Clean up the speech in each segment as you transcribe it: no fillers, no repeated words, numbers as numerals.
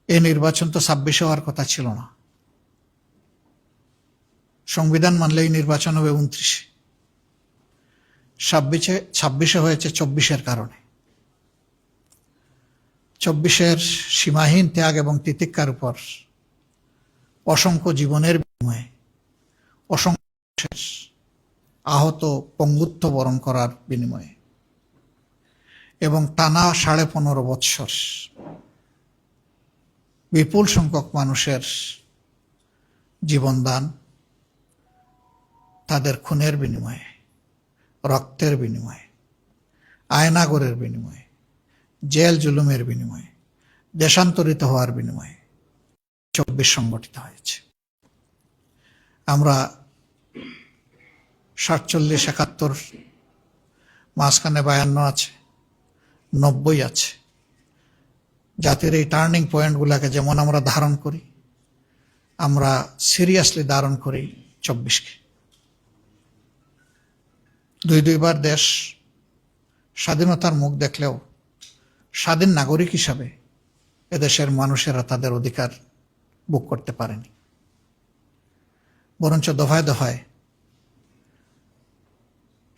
এই নির্বাচন তো 26-এ হওয়ার কথা ছিল না। সংবিধান মানলে এই নির্বাচন হবে 29-এ। 26-এ হয়েছে 24-এর কারণে। 24-এর সীমাহীন ত্যাগ এবং তিতিক্ষার উপর অসংখ্য জীবনের বিনিময়ে, অসংখ্য আহত পঙ্গুত্ব বরণ করার বিনিময়ে এবং টানা 15.5 বৎসর বিপুল সংখ্যক মানুষের জীবনদান, তাদের খুনের বিনিময়ে, রক্তের বিনিময়ে, আয়নাগরের বিনিময়ে, জেল জুলুমের বিনিময়ে, দেশান্তরিত হওয়ার বিনিময়ে 24 সংগঠিত হয়েছে। আমরা 47, 71, মাঝখানে 52 আছে, 90 আছে। জাতির এই টার্নিং পয়েন্টগুলোকে যেমন আমরা ধারণ করি, আমরা সিরিয়াসলি ধারণ করি 24-কে। দুইবার দেশ স্বাধীনতার মুখ দেখলেও স্বাধীন নাগরিক হিসাবে এদেশের মানুষেরা তাদের অধিকার ভোগ করতে পারেনি, বরঞ্চ দফায় দফায়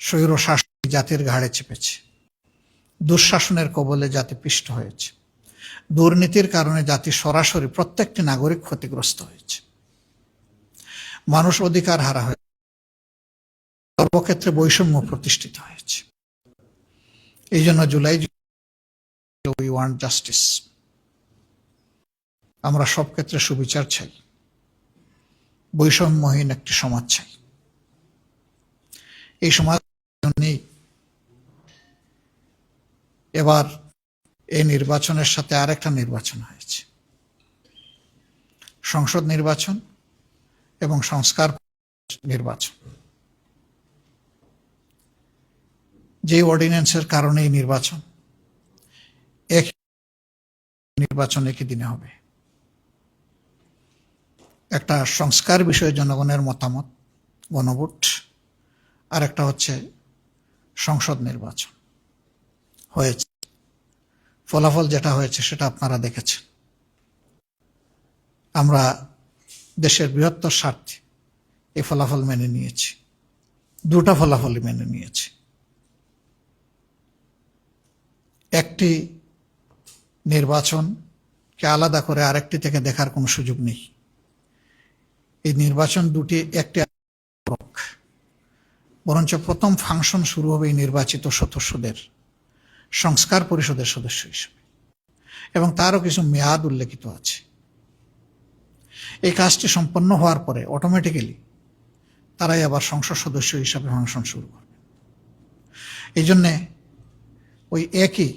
স্বৈর শাসন জাতির ঘাড়ে চেপেছে। দুঃশাসনের কবলে জাতি পিষ্ট হয়েছে। দুর্নীতির কারণে জাতি সরাসরি প্রত্যেকটি নাগরিক ক্ষতিগ্রস্ত হয়েছে। মানুষ অধিকার হারা হয়েছে, সর্বক্ষেত্রে বৈষম্য প্রতিষ্ঠিত হয়েছে। এই জন্য জুলাই উই ওয়ান্ট জাস্টিস। আমরা সব ক্ষেত্রে সুবিচার চাই, বৈষম্যহীন একটি সমাজ চাই। এই সমাজ নেই। এবার এই নির্বাচনের সাথে আরেকটা নির্বাচন হয়েছে, সংসদ নির্বাচন এবং সংস্কার নির্বাচন। যে অর্ডিন্যান্সের কারণে এই নির্বাচন, নির্বাচন একই দিনে হবে। একটা সংস্কার বিষয়ে জনগণের মতামত, গণভোট, আর একটা হচ্ছে সংসদ নির্বাচন হয়েছে। ফলাফল যেটা হয়েছে সেটা আপনারা দেখেছেন। আমরা দেশের বৃহত্তর স্বার্থে এই ফলাফল মেনে নিয়েছি, দুটা ফলাফলই মেনে নিয়েছি। একটি নির্বাচনকে আলাদা করে আরেকটি থেকে দেখার কোনো সুযোগ নেই। এই নির্বাচন দুটি একটি, বরঞ্চ প্রথম ফাংশন শুরু হবে এই নির্বাচিত সদস্যদের সংস্কার পরিষদের সদস্য হিসেবে, এবং তারও কিছু মেয়াদ উল্লেখিত আছে। এই কাজটি সম্পন্ন হওয়ার পরে অটোমেটিক্যালি তারাই আবার সংসদ সদস্য হিসাবে ফাংশন শুরু করবে। এই জন্যে ওই একই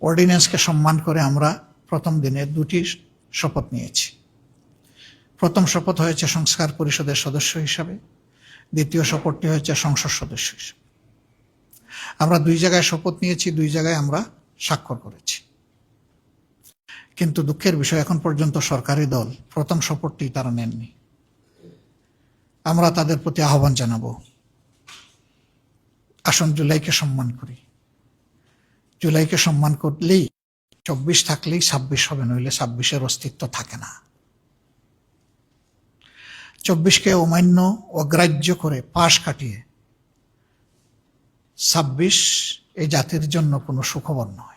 অর্ডিন্যান্সকে সম্মান করে আমরা প্রথম দিনে দুটি শপথ নিয়েছি। প্রথম শপথ হয়েছে সংস্কার পরিষদের সদস্য হিসাবে, দ্বিতীয় শপথটি হয়েছে সংসদ সদস্য হিসাবে। আমরা দুই জায়গায় শপথ নিয়েছি, দুই জায়গায় আমরা স্বাক্ষর করেছি। কিন্তু দুঃখের বিষয়, এখন পর্যন্ত সরকারি দল প্রথম শপথটি তারা নেননি। আমরা তাদের প্রতি আহ্বান জানাবো, আসুন জুলাইকে সম্মান করি। জুলাইকে সম্মান করলেই 24 থাকলেই 26 হবে, নইলে 26-এর অস্তিত্ব থাকে না। 24-কে অমান্য, অগ্রাহ্য করে পাশ কাটিয়ে 26 এই জাতির জন্য কোনো সুখবর নয়।